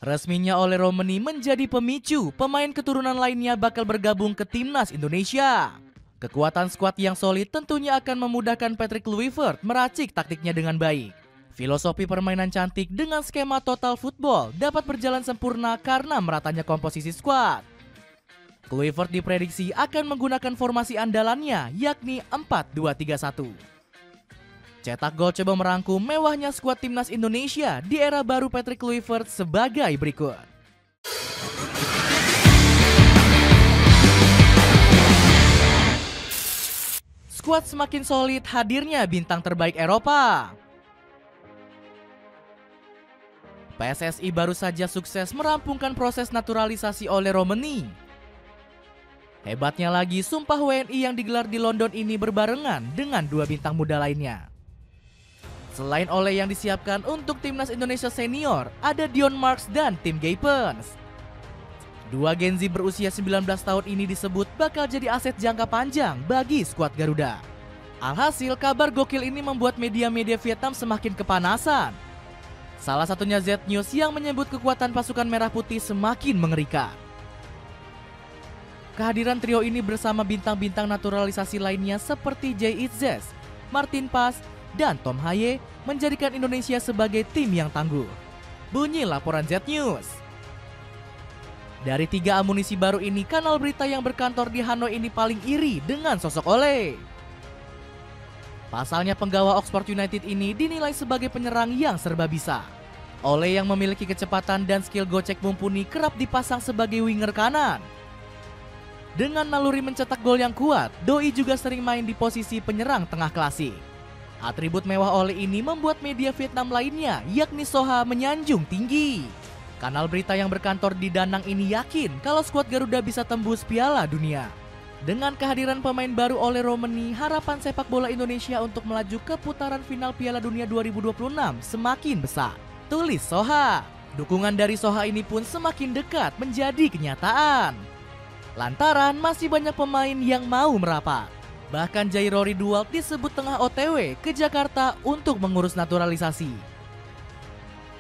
Resminya Ole Romeni menjadi pemicu pemain keturunan lainnya bakal bergabung ke timnas Indonesia. Kekuatan skuad yang solid tentunya akan memudahkan Patrick Kluivert meracik taktiknya dengan baik. Filosofi permainan cantik dengan skema total football dapat berjalan sempurna karena meratanya komposisi skuad. Kluivert diprediksi akan menggunakan formasi andalannya yakni 4-2-3-1. Cetak gol coba merangkum mewahnya skuad timnas Indonesia di era baru Patrick Kluivert sebagai berikut. Skuad semakin solid, hadirnya bintang terbaik Eropa. PSSI baru saja sukses merampungkan proses naturalisasi Ole Romeni. Hebatnya lagi, Sumpah WNI yang digelar di London ini berbarengan dengan dua bintang muda lainnya. Selain Ole yang disiapkan untuk timnas Indonesia senior, ada Dion Marks dan Tim Gaypens. Dua Gen Z berusia 19 tahun ini disebut bakal jadi aset jangka panjang bagi skuad Garuda. Alhasil, kabar gokil ini membuat media-media Vietnam semakin kepanasan. Salah satunya Z News yang menyebut kekuatan pasukan merah putih semakin mengerikan. Kehadiran trio ini bersama bintang-bintang naturalisasi lainnya seperti Jay Itzes, Martin Paz, dan Tom Haye menjadikan Indonesia sebagai tim yang tangguh. Bunyi laporan Z News. Dari 3 amunisi baru ini, kanal berita yang berkantor di Hanoi ini paling iri dengan sosok Ole. Pasalnya penggawa Oxford United ini dinilai sebagai penyerang yang serba bisa. Ole yang memiliki kecepatan dan skill gocek mumpuni kerap dipasang sebagai winger kanan. Dengan naluri mencetak gol yang kuat, Doi juga sering main di posisi penyerang tengah klasik. Atribut mewah Ole ini membuat media Vietnam lainnya, yakni Soha, menyanjung tinggi. Kanal berita yang berkantor di Da Nang ini yakin kalau skuad Garuda bisa tembus Piala Dunia. Dengan kehadiran pemain baru Ole Romeni, harapan sepak bola Indonesia untuk melaju ke putaran final Piala Dunia 2026 semakin besar. Tulis Soha. Dukungan dari Soha ini pun semakin dekat menjadi kenyataan. Lantaran masih banyak pemain yang mau merapat. Bahkan Jairori Dualt disebut tengah OTW ke Jakarta untuk mengurus naturalisasi.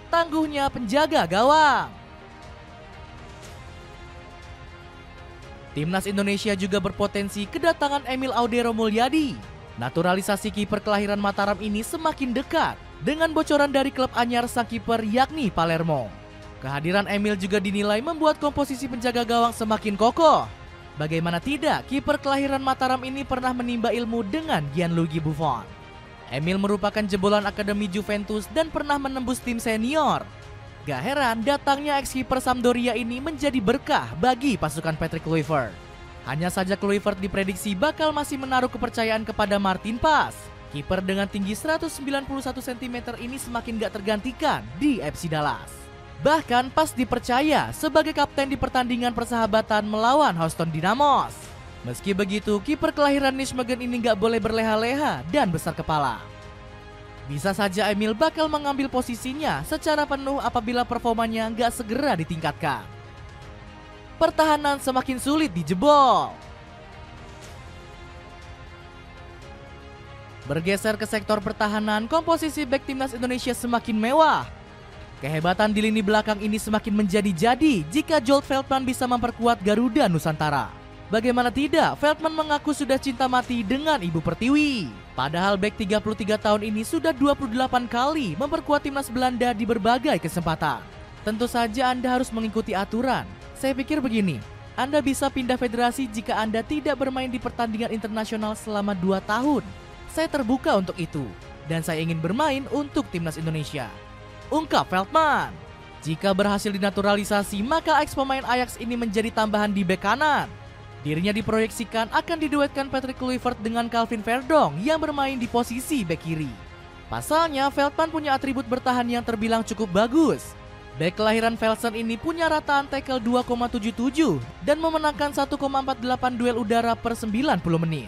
Tangguhnya penjaga gawang. Timnas Indonesia juga berpotensi kedatangan Emil Audero Mulyadi. Naturalisasi kiper kelahiran Mataram ini semakin dekat dengan bocoran dari klub anyar sang kiper yakni Palermo. Kehadiran Emil juga dinilai membuat komposisi penjaga gawang semakin kokoh. Bagaimana tidak, kiper kelahiran Mataram ini pernah menimba ilmu dengan Gianluigi Buffon. Emil merupakan jebolan akademi Juventus dan pernah menembus tim senior. Gak heran datangnya ex-kiper Sampdoria ini menjadi berkah bagi pasukan Patrick Kluivert. Hanya saja Kluivert diprediksi bakal masih menaruh kepercayaan kepada Martin Paz. Kiper dengan tinggi 191 cm ini semakin gak tergantikan di FC Dallas. Bahkan Paz dipercaya sebagai kapten di pertandingan persahabatan melawan Houston Dynamos. Meski begitu, kiper kelahiran Nijmegen ini gak boleh berleha-leha dan besar kepala. Bisa saja Emil bakal mengambil posisinya secara penuh apabila performanya gak segera ditingkatkan. Pertahanan semakin sulit dijebol. Bergeser ke sektor pertahanan, komposisi bek timnas Indonesia semakin mewah. Kehebatan di lini belakang ini semakin menjadi-jadi jika Joel Veltman bisa memperkuat Garuda Nusantara. Bagaimana tidak, Veltman mengaku sudah cinta mati dengan Ibu Pertiwi. Padahal bek 33 tahun ini sudah 28 kali memperkuat timnas Belanda di berbagai kesempatan. Tentu saja Anda harus mengikuti aturan. Saya pikir begini, Anda bisa pindah federasi jika Anda tidak bermain di pertandingan internasional selama 2 tahun. Saya terbuka untuk itu, dan saya ingin bermain untuk timnas Indonesia. Ungkap Veltman. Jika berhasil dinaturalisasi, maka ex pemain Ajax ini menjadi tambahan di bek kanan. Dirinya diproyeksikan akan diduetkan Patrick Kluivert dengan Calvin Verdong yang bermain di posisi bek kiri. Pasalnya, Veltman punya atribut bertahan yang terbilang cukup bagus. Bek kelahiran Velsen ini punya rataan tackle 2,77 dan memenangkan 1,48 duel udara per 90 menit.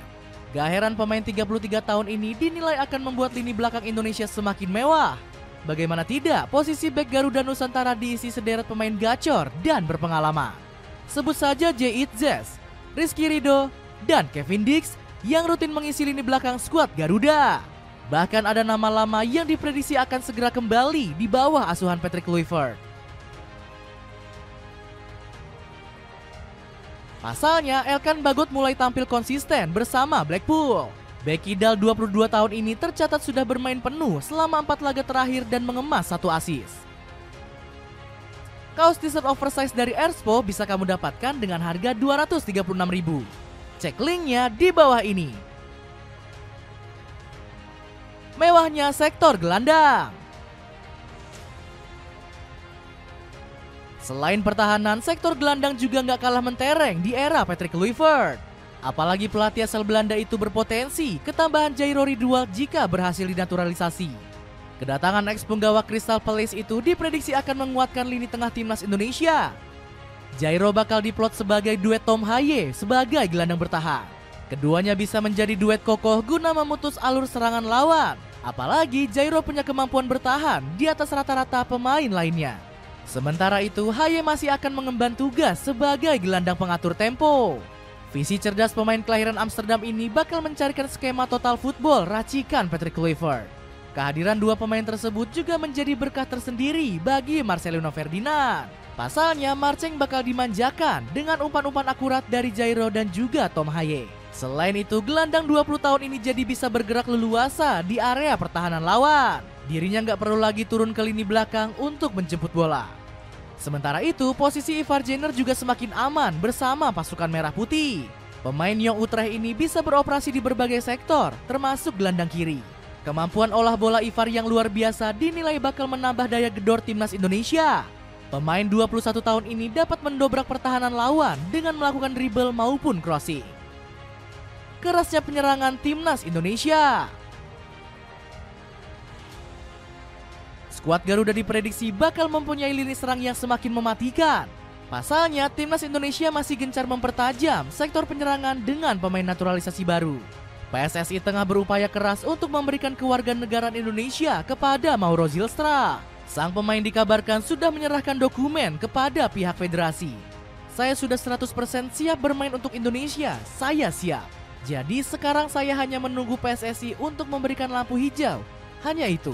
Gak heran pemain 33 tahun ini dinilai akan membuat lini belakang Indonesia semakin mewah. Bagaimana tidak, posisi bek Garuda Nusantara diisi sederet pemain gacor dan berpengalaman. Sebut saja Jay Itzes, Rizky Ridho, dan Kevin Dix yang rutin mengisi lini belakang skuad Garuda. Bahkan ada nama lama yang diprediksi akan segera kembali di bawah asuhan Patrick Kluivert. Pasalnya, Elkan Bagot mulai tampil konsisten bersama Blackpool. Bek Kidal 22 tahun ini tercatat sudah bermain penuh selama 4 laga terakhir dan mengemas 1 assist. Kaos t-shirt oversize dari Erspo bisa kamu dapatkan dengan harga Rp236.000. Cek linknya di bawah ini. Mewahnya sektor gelandang. Selain pertahanan, sektor gelandang juga nggak kalah mentereng di era Patrick Kluivert. Apalagi pelatih asal Belanda itu berpotensi ketambahan Jairo Ridwal jika berhasil dinaturalisasi. Kedatangan ex-penggawa Crystal Palace itu diprediksi akan menguatkan lini tengah timnas Indonesia. Jairo bakal diplot sebagai duet Tom Haye sebagai gelandang bertahan. Keduanya bisa menjadi duet kokoh guna memutus alur serangan lawan. Apalagi Jairo punya kemampuan bertahan di atas rata-rata pemain lainnya. Sementara itu, Haye masih akan mengemban tugas sebagai gelandang pengatur tempo. Visi cerdas pemain kelahiran Amsterdam ini bakal mencarikan skema total football racikan Patrick Kluivert. Kehadiran dua pemain tersebut juga menjadi berkah tersendiri bagi Marcelino Ferdinand. Pasalnya, Marceng bakal dimanjakan dengan umpan-umpan akurat dari Jairo dan juga Tom Haye. Selain itu, gelandang 20 tahun ini jadi bisa bergerak leluasa di area pertahanan lawan. Dirinya nggak perlu lagi turun ke lini belakang untuk menjemput bola. Sementara itu, posisi Ivar Jenner juga semakin aman bersama pasukan merah putih. Pemain Young Utrecht ini bisa beroperasi di berbagai sektor, termasuk gelandang kiri. Kemampuan olah bola Ivar yang luar biasa dinilai bakal menambah daya gedor timnas Indonesia. Pemain 21 tahun ini dapat mendobrak pertahanan lawan dengan melakukan dribble maupun crossing. Kerasnya penyerangan timnas Indonesia. Skuad Garuda diprediksi bakal mempunyai lini serang yang semakin mematikan. Pasalnya, timnas Indonesia masih gencar mempertajam sektor penyerangan dengan pemain naturalisasi baru. PSSI tengah berupaya keras untuk memberikan kewarganegaraan Indonesia kepada Mauro Zylstra. Sang pemain dikabarkan sudah menyerahkan dokumen kepada pihak federasi. Saya sudah 100% siap bermain untuk Indonesia, saya siap. Jadi sekarang saya hanya menunggu PSSI untuk memberikan lampu hijau. Hanya itu,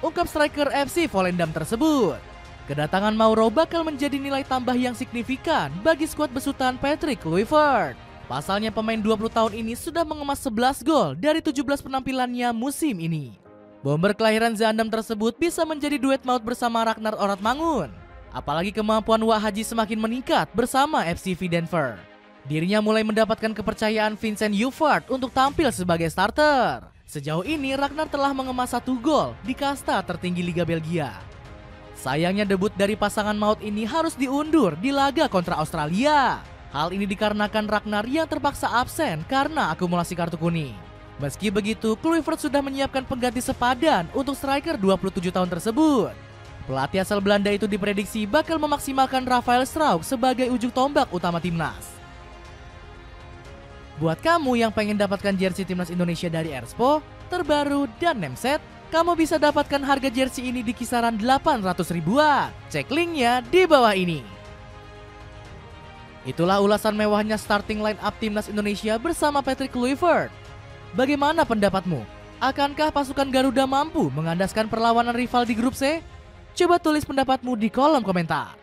ungkap striker FC Volendam tersebut. Kedatangan Mauro bakal menjadi nilai tambah yang signifikan bagi skuad besutan Patrick Kluivert. Pasalnya pemain 20 tahun ini sudah mengemas 11 gol dari 17 penampilannya musim ini. Bomber kelahiran Zaandam tersebut bisa menjadi duet maut bersama Ragnar Oratmangun. Apalagi kemampuan Wak Haji semakin meningkat bersama FCV Denver. Dirinya mulai mendapatkan kepercayaan Vincent Juvaert untuk tampil sebagai starter. Sejauh ini Ragnar telah mengemas 1 gol di kasta tertinggi Liga Belgia. Sayangnya debut dari pasangan maut ini harus diundur di laga kontra Australia. Hal ini dikarenakan Ragnar yang terpaksa absen karena akumulasi kartu kuning. Meski begitu, Kluivert sudah menyiapkan pengganti sepadan untuk striker 27 tahun tersebut. Pelatih asal Belanda itu diprediksi bakal memaksimalkan Rafael Strauch sebagai ujung tombak utama timnas. Buat kamu yang pengen dapatkan jersey timnas Indonesia dari Erspo, terbaru dan nameset, kamu bisa dapatkan harga jersey ini di kisaran 800 ribuan. Cek linknya di bawah ini. Itulah ulasan mewahnya starting line up timnas Indonesia bersama Patrick Kluivert. Bagaimana pendapatmu? Akankah pasukan Garuda mampu mengandaskan perlawanan rival di grup C? Coba tulis pendapatmu di kolom komentar.